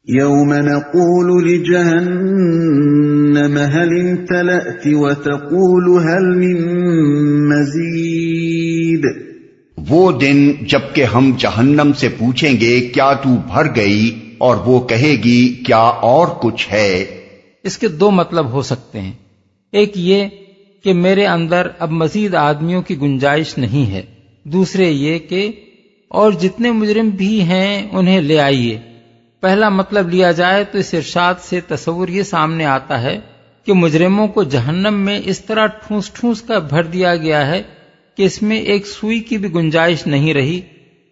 يوم نقول لجهنم هل امتلأت وتقول هل من مزید، وہ دن جبکہ ہم جہنم سے پوچھیں گے کیا تو بھر گئی، اور وہ کہے گی کیا اور کچھ ہے۔ اس کے دو مطلب ہو سکتے ہیں، ایک یہ کہ میرے اندر اب مزید آدمیوں کی گنجائش نہیں ہے، دوسرے یہ کہ اور جتنے مجرم بھی ہیں انہیں لے آئیے۔ پہلا مطلب لیا جائے تو اس ارشاد سے تصور یہ سامنے آتا ہے کہ مجرموں کو جہنم میں اس طرح ٹھونس ٹھونس کر بھر دیا گیا ہے کہ اس میں ایک سوئی کی بھی گنجائش نہیں رہی،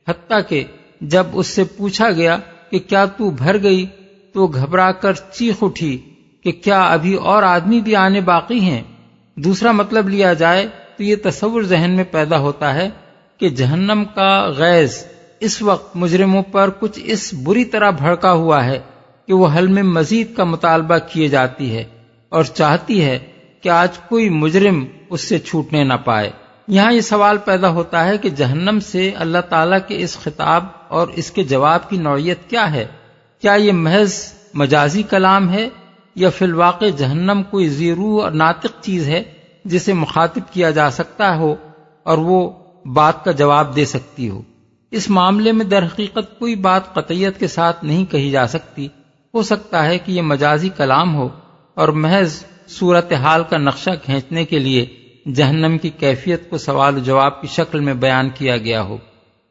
حتیٰ کہ جب اس سے پوچھا گیا کہ کیا تو بھر گئی تو گھبرا کر چیخ اٹھی کہ کیا ابھی اور آدمی بھی آنے باقی ہیں۔ دوسرا مطلب لیا جائے تو یہ تصور ذہن میں پیدا ہوتا ہے کہ جہنم کا غیظ اس وقت مجرموں پر کچھ اس بری طرح بھڑکا ہوا ہے کہ وہ حل میں مزید کا مطالبہ کیے جاتی ہے اور چاہتی ہے کہ آج کوئی مجرم اس سے چھوٹنے نہ پائے۔ یہاں یہ سوال پیدا ہوتا ہے کہ جہنم سے اللہ تعالیٰ کے اس خطاب اور اس کے جواب کی نوعیت کیا ہے؟ کیا یہ محض مجازی کلام ہے یا فی الواقع جہنم کوئی ذی روح اور ناطق چیز ہے جسے مخاطب کیا جا سکتا ہو اور وہ بات کا جواب دے سکتی ہو؟ اس معاملے میں در حقیقت کوئی بات قطعیت کے ساتھ نہیں کہی جا سکتی۔ ہو سکتا ہے کہ یہ مجازی کلام ہو اور محض صورتحال کا نقشہ کھینچنے کے لیے جہنم کی کیفیت کو سوال و جواب کی شکل میں بیان کیا گیا ہو۔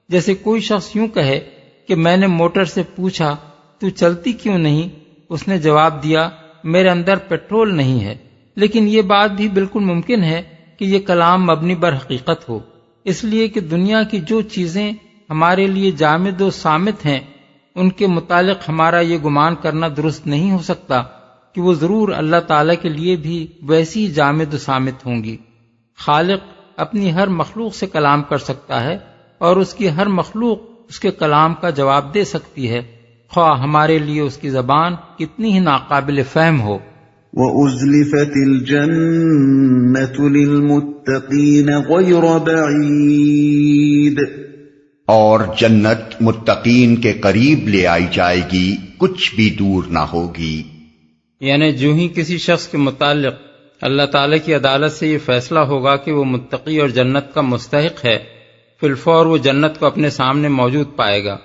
جیسے کوئی شخص یوں کہے کہ میں نے موٹر سے پوچھا تو چلتی کیوں نہیں؟ اس نے جواب دیا میرے اندر پیٹرول نہیں ہے۔ لیکن یہ بات بھی بالکل ممکن ہے کہ یہ کلام مبنی بر حقیقت ہو، اس لیے کہ دنیا کی جو چیزیں ہمارے لیے جامد و صامت ہیں ان کے متعلق ہمارا یہ گمان کرنا درست نہیں ہو سکتا کہ وہ ضرور اللہ تعالیٰ کے لیے بھی ویسی ہی جامد و صامت ہوں گی۔ خالق اپنی ہر مخلوق سے کلام کر سکتا ہے اور اس کی ہر مخلوق اس کے کلام کا جواب دے سکتی ہے، خواہ ہمارے لیے اس کی زبان کتنی ہی ناقابل فہم ہو۔ وَأُزْلِفَتِ الْجَنَّةُ لِلْمُتَّقِينَ غَيْرَ بَعِيدٍ، اور جنت متقین کے قریب لے آئی جائے گی، کچھ بھی دور نہ ہوگی۔ یعنی جو ہی کسی شخص کے متعلق اللہ تعالیٰ کی عدالت سے یہ فیصلہ ہوگا کہ وہ متقی اور جنت کا مستحق ہے، فی الفور وہ جنت کو اپنے سامنے موجود پائے گا۔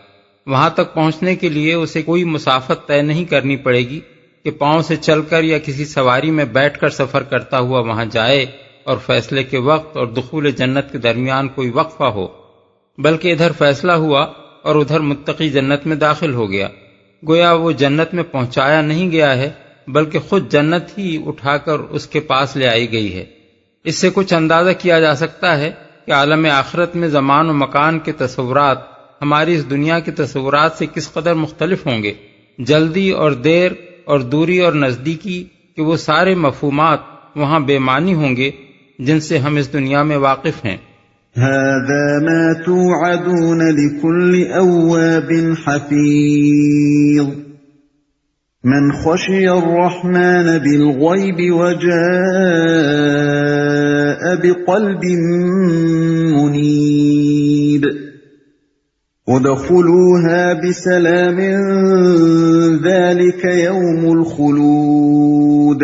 وہاں تک پہنچنے کے لیے اسے کوئی مسافت طے نہیں کرنی پڑے گی کہ پاؤں سے چل کر یا کسی سواری میں بیٹھ کر سفر کرتا ہوا وہاں جائے اور فیصلے کے وقت اور دخول جنت کے درمیان کوئی وقفہ ہو، بلکہ ادھر فیصلہ ہوا اور ادھر متقی جنت میں داخل ہو گیا۔ گویا وہ جنت میں پہنچایا نہیں گیا ہے بلکہ خود جنت ہی اٹھا کر اس کے پاس لے آئی گئی ہے۔ اس سے کچھ اندازہ کیا جا سکتا ہے کہ عالم آخرت میں زمان و مکان کے تصورات ہماری اس دنیا کے تصورات سے کس قدر مختلف ہوں گے۔ جلدی اور دیر اور دوری اور نزدیکی کہ وہ سارے مفہومات وہاں بے معنی ہوں گے جن سے ہم اس دنیا میں واقف ہیں۔ هذا ما توعدون لكل أواب حفيظ من خشي الرحمن بالغيب وجاء بقلب منيب ادخلوها بسلام ذلك يوم الخلود۔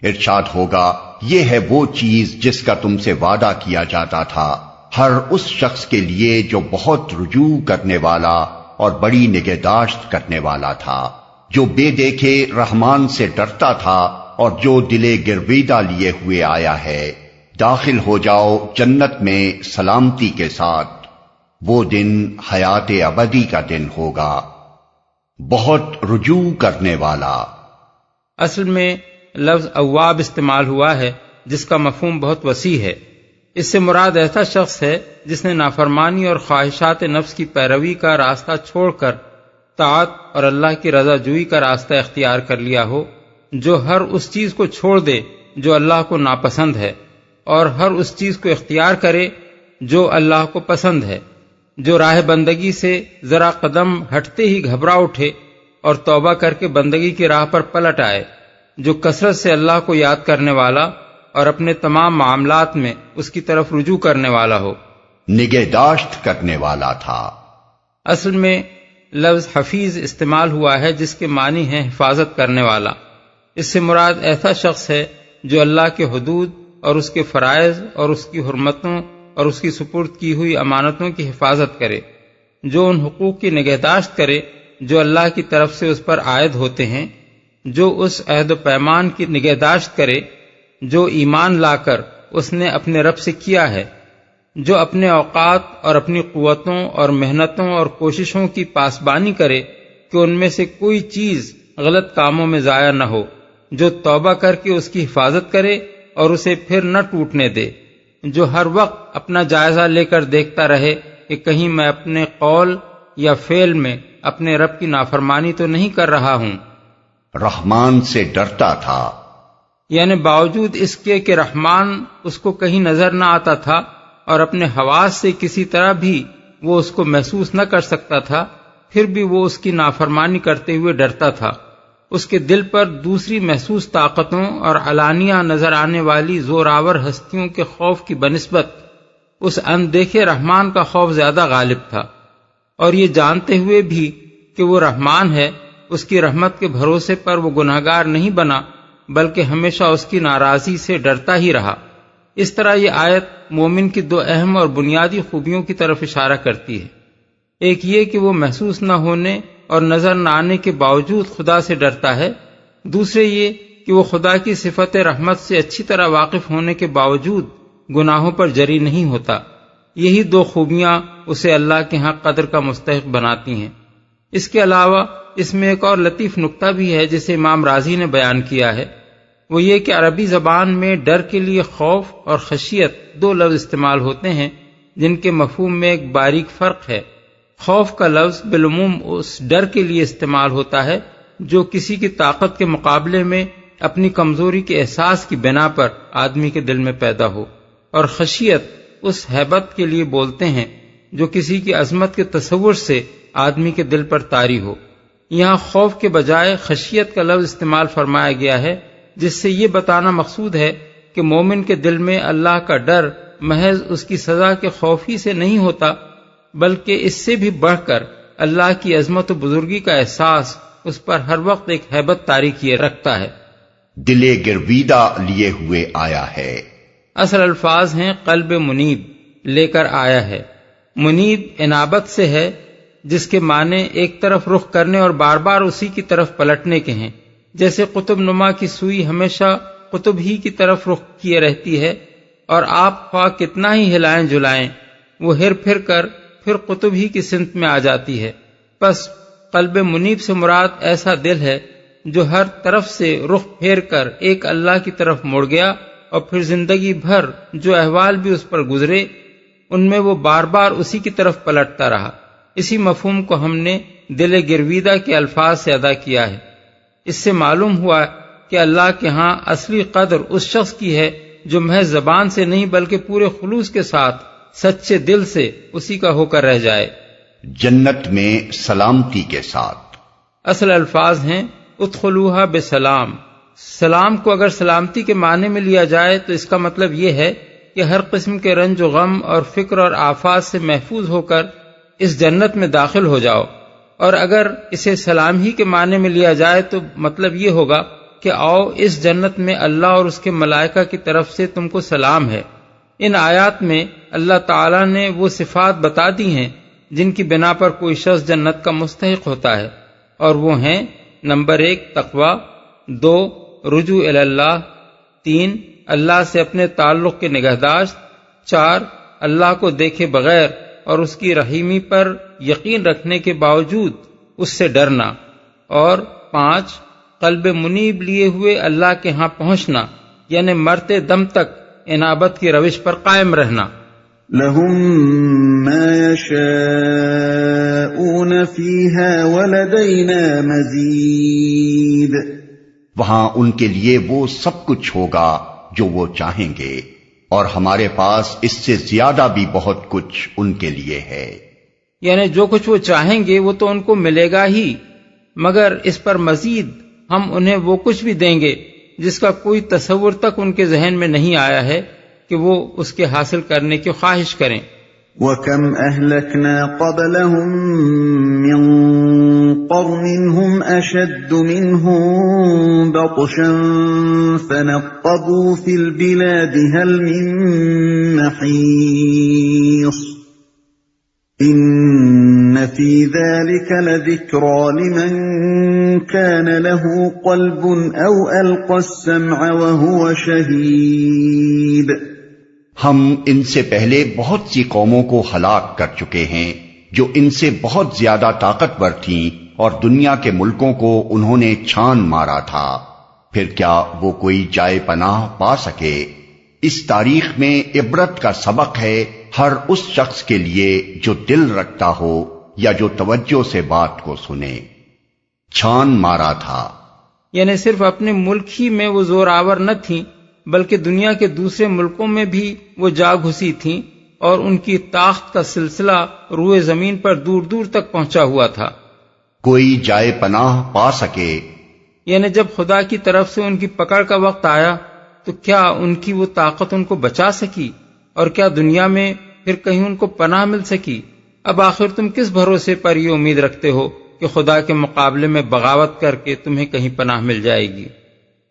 ارشاد ہوگا یہ ہے وہ چیز جس کا تم سے وعدہ کیا جاتا تھا ہر اس شخص کے لیے جو بہت رجوع کرنے والا اور بڑی نگہداشت کرنے والا تھا، جو بے دیکھے رحمان سے ڈرتا تھا اور جو دلے گرویدہ لیے ہوئے آیا ہے۔ داخل ہو جاؤ جنت میں سلامتی کے ساتھ، وہ دن حیات ابدی کا دن ہوگا، بہت رجوع کرنے والا۔ اصل میں لفظ اواب استعمال ہوا ہے جس کا مفہوم بہت وسیع ہے۔ اس سے مراد ایسا شخص ہے جس نے نافرمانی اور خواہشات نفس کی پیروی کا راستہ چھوڑ کر طاعت اور اللہ کی رضا جوئی کا راستہ اختیار کر لیا ہو، جو ہر اس چیز کو چھوڑ دے جو اللہ کو ناپسند ہے اور ہر اس چیز کو اختیار کرے جو اللہ کو پسند ہے، جو راہ بندگی سے ذرا قدم ہٹتے ہی گھبرا اٹھے اور توبہ کر کے بندگی کی راہ پر پلٹ آئے، جو کثرت سے اللہ کو یاد کرنے والا اور اپنے تمام معاملات میں اس کی طرف رجوع کرنے والا ہو، نگہداشت کرنے والا تھا۔ اصل میں لفظ حفیظ استعمال ہوا ہے جس کے معنی ہے حفاظت کرنے والا۔ اس سے مراد ایسا شخص ہے جو اللہ کے حدود اور اس کے فرائض اور اس کی حرمتوں اور اس کی سپرد کی ہوئی امانتوں کی حفاظت کرے، جو ان حقوق کی نگہداشت کرے جو اللہ کی طرف سے اس پر عائد ہوتے ہیں، جو اس عہد و پیمان کی نگہداشت کرے جو ایمان لا کر اس نے اپنے رب سے کیا ہے، جو اپنے اوقات اور اپنی قوتوں اور محنتوں اور کوششوں کی پاسبانی کرے کہ ان میں سے کوئی چیز غلط کاموں میں ضائع نہ ہو، جو توبہ کر کے اس کی حفاظت کرے اور اسے پھر نہ ٹوٹنے دے، جو ہر وقت اپنا جائزہ لے کر دیکھتا رہے کہ کہیں میں اپنے قول یا فعل میں اپنے رب کی نافرمانی تو نہیں کر رہا ہوں۔ رحمان سے ڈرتا تھا، یعنی باوجود اس کے کہ رحمان اس کو کہیں نظر نہ آتا تھا اور اپنے حواس سے کسی طرح بھی وہ اس کو محسوس نہ کر سکتا تھا، پھر بھی وہ اس کی نافرمانی کرتے ہوئے ڈرتا تھا۔ اس کے دل پر دوسری محسوس طاقتوں اور علانیہ نظر آنے والی زوراور ہستیوں کے خوف کی بنسبت اس اندیکھے رحمان کا خوف زیادہ غالب تھا، اور یہ جانتے ہوئے بھی کہ وہ رحمان ہے، اس کی رحمت کے بھروسے پر وہ گناہگار نہیں بنا بلکہ ہمیشہ اس کی ناراضی سے ڈرتا ہی رہا۔ اس طرح یہ آیت مومن کی دو اہم اور بنیادی خوبیوں کی طرف اشارہ کرتی ہے، ایک یہ کہ وہ محسوس نہ ہونے اور نظر نہ آنے کے باوجود خدا سے ڈرتا ہے، دوسرے یہ کہ وہ خدا کی صفت رحمت سے اچھی طرح واقف ہونے کے باوجود گناہوں پر جری نہیں ہوتا۔ یہی دو خوبیاں اسے اللہ کے ہاں قدر کا مستحق بناتی ہیں۔ اس کے علاوہ اس میں ایک اور لطیف نکتہ بھی ہے جسے امام رازی نے بیان کیا ہے، وہ یہ کہ عربی زبان میں ڈر کے لیے خوف اور خشیت دو لفظ استعمال ہوتے ہیں جن کے مفہوم میں ایک باریک فرق ہے۔ خوف کا لفظ بالعموم اس ڈر کے لیے استعمال ہوتا ہے جو کسی کی طاقت کے مقابلے میں اپنی کمزوری کے احساس کی بنا پر آدمی کے دل میں پیدا ہو، اور خشیت اس ہیبت کے لیے بولتے ہیں جو کسی کی عظمت کے تصور سے آدمی کے دل پر طاری ہو۔ یہاں خوف کے بجائے خشیت کا لفظ استعمال فرمایا گیا ہے، جس سے یہ بتانا مقصود ہے کہ مومن کے دل میں اللہ کا ڈر محض اس کی سزا کے خوف ہی سے نہیں ہوتا، بلکہ اس سے بھی بڑھ کر اللہ کی عظمت و بزرگی کا احساس اس پر ہر وقت ایک ہیبت طاری کیے رکھتا ہے۔ دل گرویدہ لیے ہوئے آیا ہے، اصل الفاظ ہیں قلب منیب، لے کر آیا ہے۔ منیب انابت سے ہے جس کے معنی ایک طرف رخ کرنے اور بار بار اسی کی طرف پلٹنے کے ہیں، جیسے قطب نما کی سوئی ہمیشہ قطب ہی کی طرف رخ کیے رہتی ہے، اور آپ خواہ کتنا ہی ہلائیں جلائیں وہ ہر پھر کر پھر قطب ہی کی سمت میں آ جاتی ہے۔ بس قلب منیب سے مراد ایسا دل ہے جو ہر طرف سے رخ پھیر کر ایک اللہ کی طرف مڑ گیا، اور پھر زندگی بھر جو احوال بھی اس پر گزرے ان میں وہ بار بار اسی کی طرف پلٹتا رہا۔ اسی مفہوم کو ہم نے دل گرویدہ کے الفاظ سے ادا کیا ہے۔ اس سے معلوم ہوا کہ اللہ کے ہاں اصلی قدر اس شخص کی ہے جو محض زبان سے نہیں بلکہ پورے خلوص کے ساتھ سچے دل سے اسی کا ہو کر رہ جائے۔ جنت میں سلامتی کے ساتھ۔ اصل الفاظ ہیں ادخلوها بسلام۔ سلام کو اگر سلامتی کے معنی میں لیا جائے تو اس کا مطلب یہ ہے کہ ہر قسم کے رنج و غم اور فکر اور آفات سے محفوظ ہو کر اس جنت میں داخل ہو جاؤ، اور اگر اسے سلام ہی کے معنی میں لیا جائے تو مطلب یہ ہوگا کہ آؤ اس جنت میں اللہ اور اس کے ملائکہ کی طرف سے تم کو سلام ہے۔ ان آیات میں اللہ تعالیٰ نے وہ صفات بتا دی ہیں جن کی بنا پر کوئی شخص جنت کا مستحق ہوتا ہے، اور وہ ہیں: نمبر 1 تقوی، 2 رجوع الی اللہ، 3 اللہ سے اپنے تعلق کے نگہداشت، 4 اللہ کو دیکھے بغیر اور اس کی رحیمی پر یقین رکھنے کے باوجود اس سے ڈرنا، اور 5 قلب منیب لیے ہوئے اللہ کے ہاں پہنچنا، یعنی مرتے دم تک انابت کی روش پر قائم رہنا۔ لهم ما يشاءون فيها ولدينا مزيد۔ وہاں ان کے لیے وہ سب کچھ ہوگا جو وہ چاہیں گے، اور ہمارے پاس اس سے زیادہ بھی بہت کچھ ان کے لیے ہے۔ یعنی جو کچھ وہ چاہیں گے وہ تو ان کو ملے گا ہی، مگر اس پر مزید ہم انہیں وہ کچھ بھی دیں گے جس کا کوئی تصور تک ان کے ذہن میں نہیں آیا ہے کہ وہ اس کے حاصل کرنے کی خواہش کریں۔ وَكَمْ أَهْلَكْنَا قَبْلَهُمْ مِنْ قَرْنٍ هُمْ أَشَدُّ مِنْهُمْ بَطْشًا فَنَقَّبُوا فِي الْبِلَادِ هَلْ مِنْ مَحِيصٍ إِنَّ فِي ذَلِكَ لَذِكْرَى لِمَنْ كَانَ لَهُ قَلْبٌ أَوْ أَلْقَى السَّمْعَ وَهُوَ شَهِيدٌ۔ ہم ان سے پہلے بہت سی قوموں کو ہلاک کر چکے ہیں جو ان سے بہت زیادہ طاقتور تھیں اور دنیا کے ملکوں کو انہوں نے چھان مارا تھا، پھر کیا وہ کوئی جائے پناہ پا سکے؟ اس تاریخ میں عبرت کا سبق ہے ہر اس شخص کے لیے جو دل رکھتا ہو یا جو توجہ سے بات کو سنے۔ چھان مارا تھا یعنی صرف اپنے ملک ہی میں وہ زور آور نہ تھیں بلکہ دنیا کے دوسرے ملکوں میں بھی وہ جا گھسی تھیں اور ان کی طاقت کا سلسلہ روئے زمین پر دور دور تک پہنچا ہوا تھا۔ کوئی جائے پناہ پا سکے یعنی جب خدا کی طرف سے ان کی پکڑ کا وقت آیا تو کیا ان کی وہ طاقت ان کو بچا سکی، اور کیا دنیا میں پھر کہیں ان کو پناہ مل سکی؟ اب آخر تم کس بھروسے پر یہ امید رکھتے ہو کہ خدا کے مقابلے میں بغاوت کر کے تمہیں کہیں پناہ مل جائے گی؟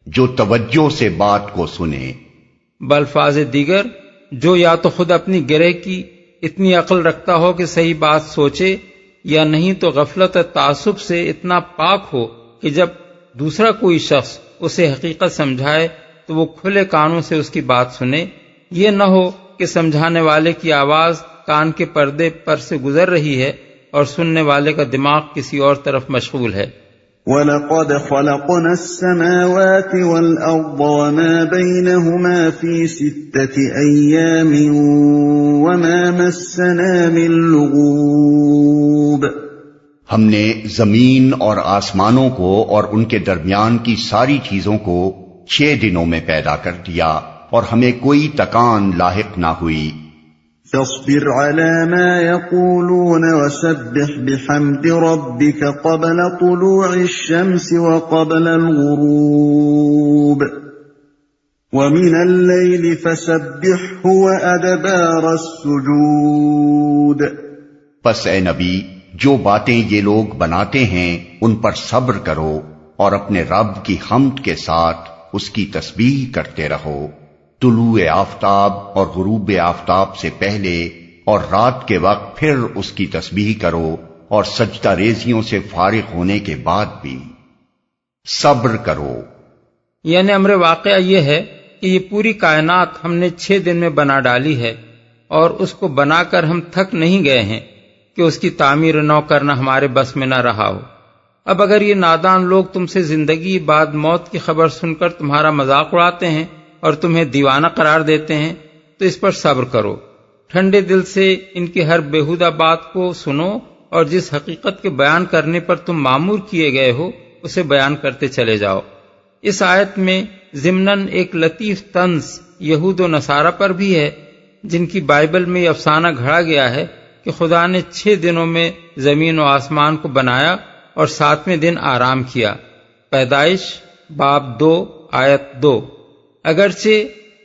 جو توجہ سے بات کو سنے۔ بالفاظ دیگر، جو یا تو خود اپنی گرہ کی اتنی عقل رکھتا ہو کہ صحیح بات سوچے، یا نہیں تو غفلت اور تعصب سے اتنا پاک ہو کہ جب دوسرا کوئی شخص اسے حقیقت سمجھائے تو وہ کھلے کانوں سے اس کی بات سنے۔ یہ نہ ہو کہ سمجھانے والے کی آواز کان کے پردے پر سے گزر رہی ہے اور سننے والے کا دماغ کسی اور طرف مشغول ہے۔ وَلَقَدْ خَلَقْنَا السَّمَاوَاتِ وَالْأَرْضَ وَمَا بَيْنَهُمَا فِي 6 أَيَّامٍ وَمَا مَسَّنَا مِن لُغُوبٍ۔ ہم نے زمین اور آسمانوں کو اور ان کے درمیان کی ساری چیزوں کو 6 دنوں میں پیدا کر دیا اور ہمیں کوئی تکان لاحق نہ ہوئی۔ فاصبر على ما يقولون وسبح بحمد ربك قبل طلوع الشمس وقبل الغروب ومن الليل فسبحه وأدبار السجود۔ پس اے نبی، جو باتیں یہ لوگ بناتے ہیں ان پر صبر کرو اور اپنے رب کی حمد کے ساتھ اس کی تسبیح کرتے رہو، طلوع آفتاب اور غروب آفتاب سے پہلے اور رات کے وقت پھر اس کی تسبیح کرو، اور سجدہ ریزیوں سے فارغ ہونے کے بعد بھی صبر کرو۔ یعنی امر واقعہ یہ ہے کہ یہ پوری کائنات ہم نے 6 دن میں بنا ڈالی ہے، اور اس کو بنا کر ہم تھک نہیں گئے ہیں کہ اس کی تعمیر نو کرنا ہمارے بس میں نہ رہا ہو۔ اب اگر یہ نادان لوگ تم سے زندگی بعد موت کی خبر سن کر تمہارا مذاق اڑاتے ہیں اور تمہیں دیوانہ قرار دیتے ہیں تو اس پر صبر کرو، ٹھنڈے دل سے ان کی ہر بےہودہ بات کو سنو، اور جس حقیقت کے بیان کرنے پر تم مامور کیے گئے ہو اسے بیان کرتے چلے جاؤ۔ اس آیت میں ضمناً ایک لطیف طنز یہود و نصارہ پر بھی ہے، جن کی بائبل میں یہ افسانہ گھڑا گیا ہے کہ خدا نے 6 دنوں میں زمین و آسمان کو بنایا اور 7ویں دن آرام کیا۔ پیدائش باب 2 آیت 2۔ اگرچہ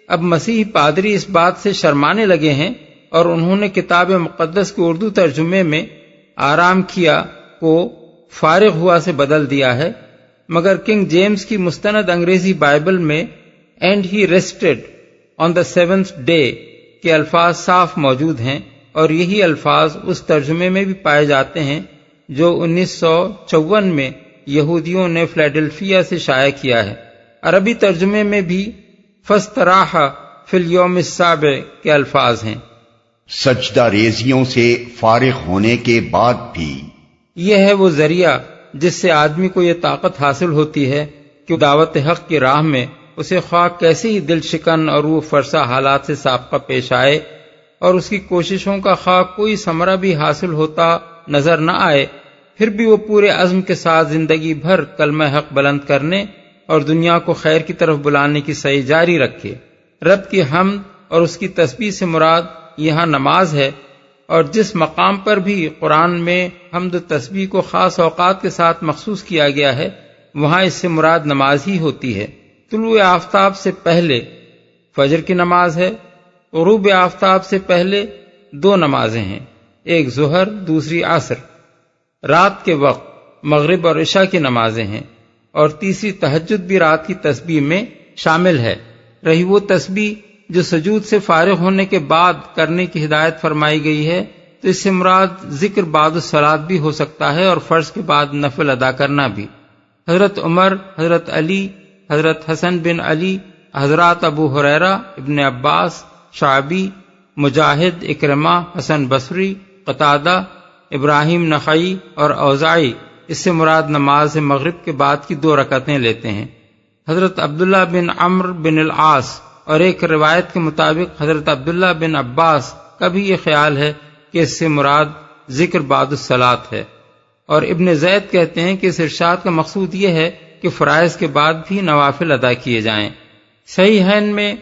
اب مسیحی پادری اس بات سے شرمانے لگے ہیں اور انہوں نے کتاب مقدس کے اردو ترجمے میں آرام کیا کو فارغ ہوا سے بدل دیا ہے، مگر کنگ جیمز کی مستند انگریزی بائبل میں and he rested on the 7th day کے الفاظ صاف موجود ہیں، اور یہی الفاظ اس ترجمے میں بھی پائے جاتے ہیں جو 1954 میں یہودیوں نے فلیڈلفیا سے شائع کیا ہے۔ عربی ترجمے میں بھی فاستراح فی الیوم السابع کے الفاظ ہیں، سجدہ ریزیوں سے فارغ ہونے کے بعد بھی۔ یہ ہے وہ ذریعہ جس سے آدمی کو یہ طاقت حاصل ہوتی ہے کہ دعوت حق کی راہ میں اسے خواہ کیسے ہی دل شکن اور روح فرسا حالات سے سابقہ پیش آئے، اور اس کی کوششوں کا خواہ کوئی ثمرہ بھی حاصل ہوتا نظر نہ آئے، پھر بھی وہ پورے عزم کے ساتھ زندگی بھر کلمہ حق بلند کرنے اور دنیا کو خیر کی طرف بلانے کی سعی جاری رکھے۔ رب کی حمد اور اس کی تسبیح سے مراد یہاں نماز ہے، اور جس مقام پر بھی قرآن میں حمد و تسبیح کو خاص اوقات کے ساتھ مخصوص کیا گیا ہے وہاں اس سے مراد نماز ہی ہوتی ہے۔ طلوع آفتاب سے پہلے فجر کی نماز ہے، غروب آفتاب سے پہلے دو نمازیں ہیں، ایک ظہر دوسری عصر۔ رات کے وقت مغرب اور عشاء کی نمازیں ہیں، اور تیسری تہجد بھی رات کی تسبیح میں شامل ہے۔ رہی وہ تسبیح جو سجود سے فارغ ہونے کے بعد کرنے کی ہدایت فرمائی گئی ہے، تو اس سے مراد ذکر بعد الصلاۃ بھی ہو سکتا ہے، اور فرض کے بعد نفل ادا کرنا بھی۔ حضرت عمر، حضرت علی، حضرت حسن بن علی، حضرات ابو ہریرہ، ابن عباس، شعبی، مجاہد، اکرمہ، حسن بصری، قتادہ، ابراہیم نخعی اور اوزاعی اس سے مراد نماز مغرب کے بعد کی 2 رکعتیں لیتے ہیں۔ حضرت عبداللہ بن عمرو بن العاص اور ایک روایت کے مطابق حضرت عبداللہ بن عباس کا بھی یہ خیال ہے کہ اس سے مراد ذکر بعد الصلاۃ ہے، اور ابن زید کہتے ہیں کہ اس ارشاد کا مقصود یہ ہے کہ فرائض کے بعد بھی نوافل ادا کیے جائیں۔ صحیحین میں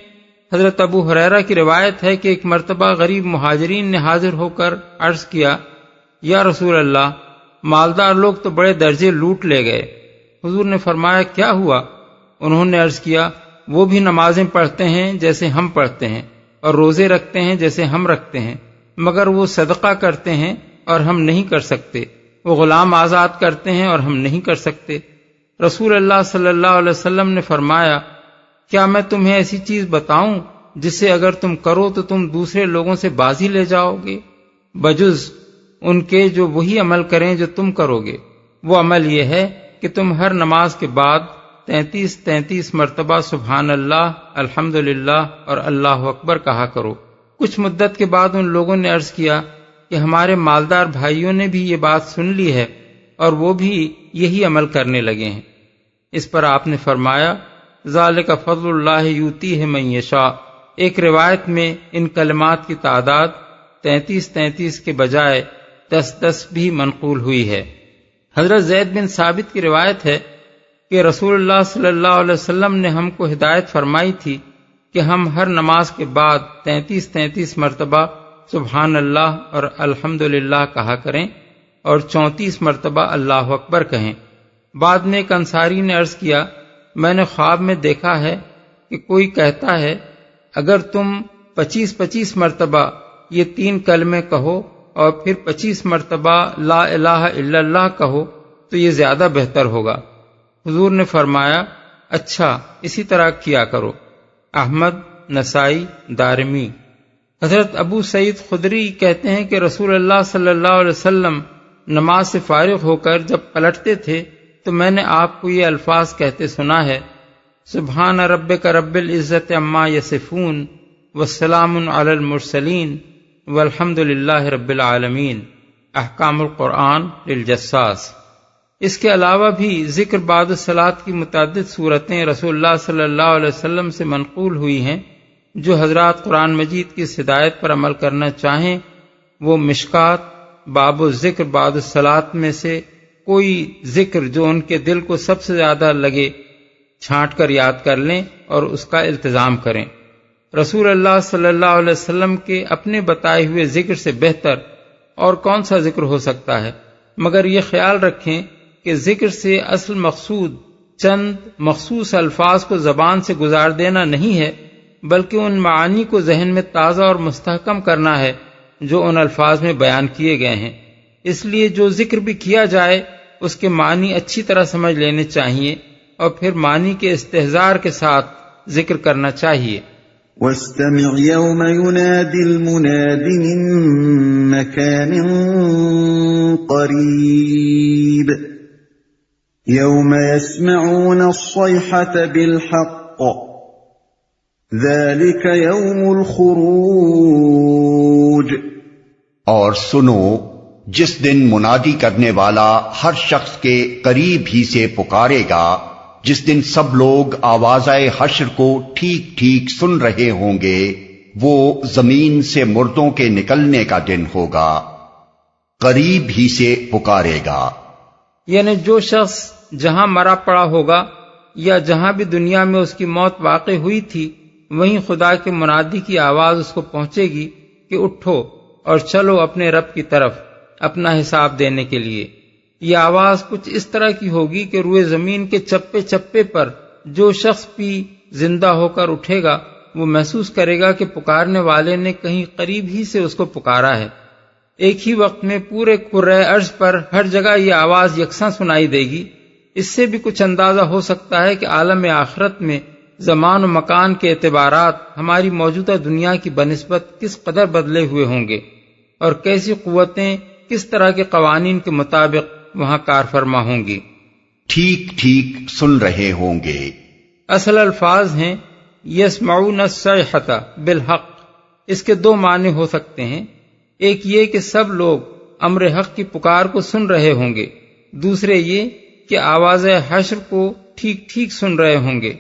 حضرت ابو ہریرہ کی روایت ہے کہ ایک مرتبہ غریب مہاجرین نے حاضر ہو کر عرض کیا، یا رسول اللہ، مالدار لوگ تو بڑے درجے لوٹ لے گئے۔ حضور نے فرمایا، کیا ہوا؟ انہوں نے عرض کیا، وہ بھی نمازیں پڑھتے ہیں جیسے ہم پڑھتے ہیں، اور روزے رکھتے ہیں جیسے ہم رکھتے ہیں، مگر وہ صدقہ کرتے ہیں اور ہم نہیں کر سکتے، وہ غلام آزاد کرتے ہیں اور ہم نہیں کر سکتے۔ رسول اللہ صلی اللہ علیہ وسلم نے فرمایا، کیا میں تمہیں ایسی چیز بتاؤں جسے اگر تم کرو تو تم دوسرے لوگوں سے بازی لے جاؤ گے، بجز ان کے جو وہی عمل کریں جو تم کرو گے؟ وہ عمل یہ ہے کہ تم ہر نماز کے بعد 33 مرتبہ سبحان اللہ، الحمدللہ اور اللہ اکبر کہا کرو۔ کچھ مدت کے بعد ان لوگوں نے عرض کیا کہ ہمارے مالدار بھائیوں نے بھی یہ بات سن لی ہے اور وہ بھی یہی عمل کرنے لگے ہیں۔ اس پر آپ نے فرمایا، ذالک فضل اللہ یؤتیہ من یشاء۔ ایک روایت میں ان کلمات کی تعداد 33 کے بجائے 10 بھی منقول ہوئی ہے۔ حضرت زید بن ثابت کی روایت ہے کہ رسول اللہ صلی اللہ علیہ وسلم نے ہم کو ہدایت فرمائی تھی کہ ہم ہر نماز کے بعد 33 مرتبہ سبحان اللہ اور الحمدللہ کہا کریں اور 34 مرتبہ اللہ اکبر کہیں۔ بعد میں ایک انصاری نے عرض کیا، میں نے خواب میں دیکھا ہے کہ کوئی کہتا ہے اگر تم 25 مرتبہ یہ 3 کلمے کہو اور پھر 25 مرتبہ لا الہ الا اللہ کہو تو یہ زیادہ بہتر ہوگا۔ حضور نے فرمایا، اچھا اسی طرح کیا کرو۔ احمد، نسائی، دارمی۔ حضرت ابو سعید خدری کہتے ہیں کہ رسول اللہ صلی اللہ علیہ وسلم نماز سے فارغ ہو کر جب پلٹتے تھے تو میں نے آپ کو یہ الفاظ کہتے سنا ہے، سبحان ربک رب العزت عما یصفون والسلام علی المرسلین والحمد للہ رب العالمین۔ احکام القرآن للجساس۔ اس کے علاوہ بھی ذکر بعد الصلاۃ کی متعدد صورتیں رسول اللہ صلی اللہ علیہ وسلم سے منقول ہوئی ہیں۔ جو حضرات قرآن مجید کی اس ہدایت پر عمل کرنا چاہیں وہ مشکات باب الذکر بعد الصلاۃ میں سے کوئی ذکر جو ان کے دل کو سب سے زیادہ لگے چھانٹ کر یاد کر لیں اور اس کا التزام کریں۔ رسول اللہ صلی اللہ علیہ وسلم کے اپنے بتائے ہوئے ذکر سے بہتر اور کون سا ذکر ہو سکتا ہے، مگر یہ خیال رکھیں کہ ذکر سے اصل مقصود چند مخصوص الفاظ کو زبان سے گزار دینا نہیں ہے، بلکہ ان معانی کو ذہن میں تازہ اور مستحکم کرنا ہے جو ان الفاظ میں بیان کیے گئے ہیں۔ اس لیے جو ذکر بھی کیا جائے اس کے معنی اچھی طرح سمجھ لینے چاہیے اور پھر معنی کے استحضار کے ساتھ ذکر کرنا چاہیے۔ وَاسْتَمِعْ يَوْمَ يُنَادِ الْمُنَادِ مِن مَّكَانٍ قَرِيبٍ يَوْمَ يَسْمَعُونَ الصَّيْحَةَ بِالْحَقِّ ذَلِكَ يَوْمُ الْخُرُوجِ۔ اور سنو جس دن منادی کرنے والا ہر شخص کے قریب ہی سے پکارے گا، جس دن سب لوگ آوازۂ حشر کو ٹھیک ٹھیک سن رہے ہوں گے، وہ زمین سے مردوں کے نکلنے کا دن ہوگا، قریب ہی سے پکارے گا۔ یعنی جو شخص جہاں مرا پڑا ہوگا یا جہاں بھی دنیا میں اس کی موت واقع ہوئی تھی، وہیں خدا کے منادی کی آواز اس کو پہنچے گی کہ اٹھو اور چلو اپنے رب کی طرف اپنا حساب دینے کے لیے۔ یہ آواز کچھ اس طرح کی ہوگی کہ روئے زمین کے چپے چپے پر جو شخص بھی زندہ ہو کر اٹھے گا وہ محسوس کرے گا کہ پکارنے والے نے کہیں قریب ہی سے اس کو پکارا ہے۔ ایک ہی وقت میں پورے کرۂ ارض پر ہر جگہ یہ آواز یکساں سنائی دے گی۔ اس سے بھی کچھ اندازہ ہو سکتا ہے کہ عالم آخرت میں زمان و مکان کے اعتبارات ہماری موجودہ دنیا کی بنسبت کس قدر بدلے ہوئے ہوں گے، اور کیسی قوتیں کس طرح کے قوانین کے مطابق وہاں کار فرما ہوں گی۔ ٹھیک ٹھیک سن رہے ہوں گے۔ اصل الفاظ ہیں یسمعون الصیحۃ بالحق۔ اس کے دو معنی ہو سکتے ہیں، ایک یہ کہ سب لوگ امر حق کی پکار کو سن رہے ہوں گے، دوسرے یہ کہ آواز حشر کو ٹھیک ٹھیک سن رہے ہوں گے۔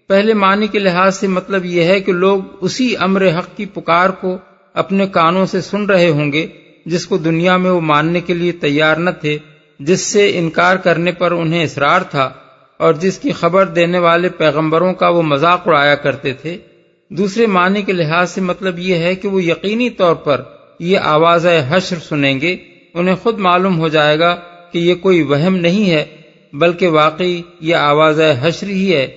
پہلے معنی کے لحاظ سے مطلب یہ ہے کہ لوگ اسی امر حق کی پکار کو اپنے کانوں سے سن رہے ہوں گے جس کو دنیا میں وہ ماننے کے لیے تیار نہ تھے، جس سے انکار کرنے پر انہیں اصرار تھا، اور جس کی خبر دینے والے پیغمبروں کا وہ مذاق اڑایا کرتے تھے۔ دوسرے معنی کے لحاظ سے مطلب یہ ہے کہ وہ یقینی طور پر یہ آواز حشر سنیں گے، انہیں خود معلوم ہو جائے گا کہ یہ کوئی وہم نہیں ہے بلکہ واقعی یہ آواز حشر ہی ہے۔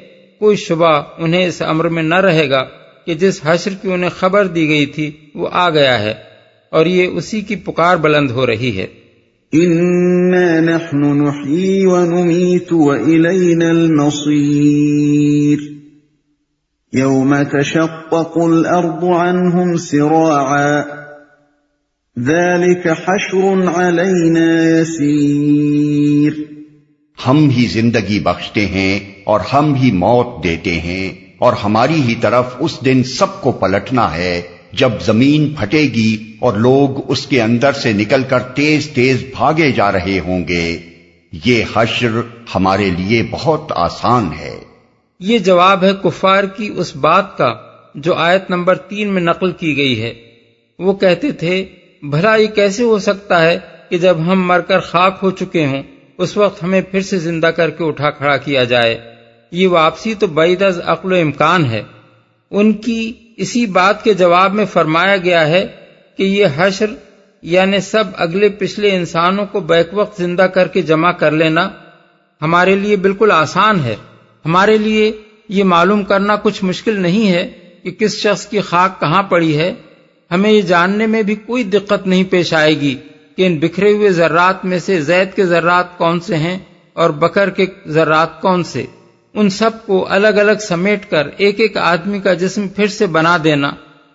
کوئی شبہ انہیں اس امر میں نہ رہے گا کہ جس حشر کی انہیں خبر دی گئی تھی وہ آ گیا ہے، اور یہ اسی کی پکار بلند ہو رہی ہے۔ اِنَّا نَحْنُ نُحْيِي وَنُمِيتُ وَإِلَيْنَا الْمَصِيرُ يَوْمَ تَشَقَّقُ الْأَرْضُ عَنْهُمْ سِرَاعًا ذَلِكَ حَشْرٌ عَلَيْنَا يَسِيرٌ۔ ہم ہی زندگی بخشتے ہیں اور ہم ہی موت دیتے ہیں، اور ہماری ہی طرف اس دن سب کو پلٹنا ہے جب زمین پھٹے گی اور لوگ اس کے اندر سے نکل کر تیز تیز بھاگے جا رہے ہوں گے۔ یہ حشر ہمارے لیے بہت آسان ہے۔ یہ جواب ہے کفار کی اس بات کا جو آیت نمبر 3 میں نقل کی گئی ہے۔ وہ کہتے تھے بھلا یہ کیسے ہو سکتا ہے کہ جب ہم مر کر خاک ہو چکے ہوں اس وقت ہمیں پھر سے زندہ کر کے اٹھا کھڑا کیا جائے۔ یہ واپسی تو بعید از عقل و امکان ہے۔ ان کی اسی بات کے جواب میں فرمایا گیا ہے کہ یہ حشر یعنی سب اگلے پچھلے انسانوں کو بیک وقت زندہ کر کے جمع کر لینا ہمارے لیے بالکل آسان ہے۔ ہمارے لیے یہ معلوم کرنا کچھ مشکل نہیں ہے کہ کس شخص کی خاک کہاں پڑی ہے۔ ہمیں یہ جاننے میں بھی کوئی دقت نہیں پیش آئے گی کہ ان بکھرے ہوئے ذرات میں سے زید کے ذرات کون سے ہیں اور بکر کے ذرات کون سے۔ ان سب کو الگ الگ سمیٹ کر ایک ایک آدمی کا جسم پھر سے بنا دینا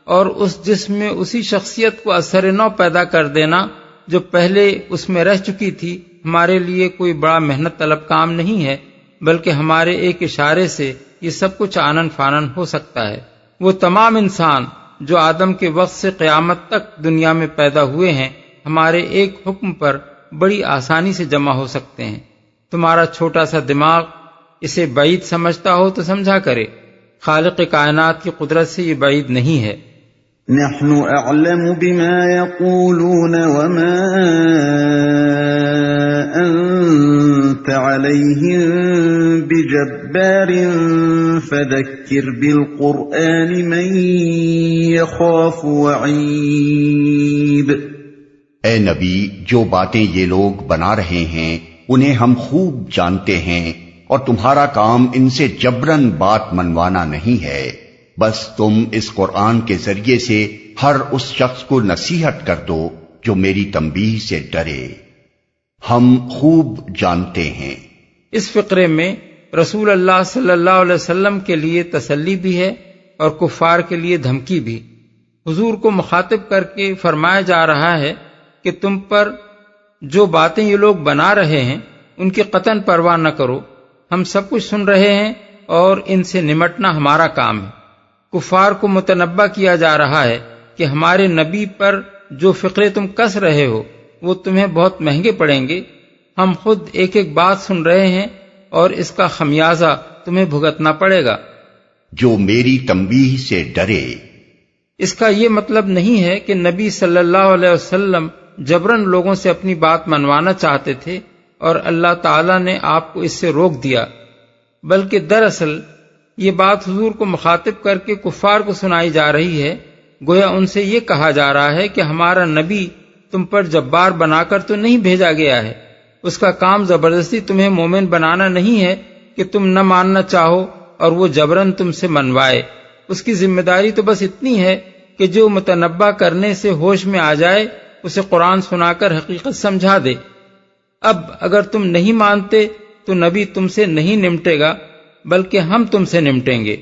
اور اس جسم میں اسی شخصیت کو اثر نو پیدا کر دینا جو پہلے اس میں رہ چکی تھی، ہمارے لیے کوئی بڑا محنت طلب کام نہیں ہے، بلکہ ہمارے ایک اشارے سے یہ سب کچھ آنن فانن ہو سکتا ہے۔ وہ تمام انسان جو آدم کے وقت سے قیامت تک دنیا میں پیدا ہوئے ہیں ہمارے ایک حکم پر بڑی آسانی سے جمع ہو سکتے ہیں۔ تمہارا چھوٹا سا دماغ اسے بعید سمجھتا ہو تو سمجھا کرے، خالق کائنات کی قدرت سے یہ بعید نہیں ہے۔ نحن اعلم بما يقولون وما انت عليهم بجبار فذكر بالقرآن من يخاف وعيد۔ اے نبی، جو باتیں یہ لوگ بنا رہے ہیں انہیں ہم خوب جانتے ہیں، اور تمہارا کام ان سے جبراً بات منوانا نہیں ہے، بس تم اس قرآن کے ذریعے سے ہر اس شخص کو نصیحت کر دو جو میری تنبیہ سے ڈرے۔ ہم خوب جانتے ہیں۔ اس فقرے میں رسول اللہ صلی اللہ علیہ وسلم کے لیے تسلی بھی ہے اور کفار کے لیے دھمکی بھی۔ حضور کو مخاطب کر کے فرمایا جا رہا ہے کہ تم پر جو باتیں یہ لوگ بنا رہے ہیں ان کی قطعاً پرواہ نہ کرو، ہم سب کچھ سن رہے ہیں اور ان سے نمٹنا ہمارا کام ہے۔ کفار کو متنبہ کیا جا رہا ہے کہ ہمارے نبی پر جو فقرے تم کس رہے ہو وہ تمہیں بہت مہنگے پڑیں گے۔ ہم خود ایک ایک بات سن رہے ہیں اور اس کا خمیازہ تمہیں بھگتنا پڑے گا۔ جو میری تنبیہ سے ڈرے۔ اس کا یہ مطلب نہیں ہے کہ نبی صلی اللہ علیہ وسلم جبراً لوگوں سے اپنی بات منوانا چاہتے تھے اور اللہ تعالیٰ نے آپ کو اس سے روک دیا، بلکہ دراصل یہ بات حضور کو مخاطب کر کے کفار کو سنائی جا رہی ہے۔ گویا ان سے یہ کہا جا رہا ہے کہ ہمارا نبی تم پر جبار بنا کر تو نہیں بھیجا گیا ہے، اس کا کام زبردستی تمہیں مومن بنانا نہیں ہے کہ تم نہ ماننا چاہو اور وہ جبراً تم سے منوائے۔ اس کی ذمہ داری تو بس اتنی ہے کہ جو متنبہ کرنے سے ہوش میں آ جائے اسے قرآن سنا کر حقیقت سمجھا دے۔ اب اگر تم نہیں مانتے تو نبی تم سے نہیں نمٹے گا بلکہ ہم تم سے نمٹیں گے۔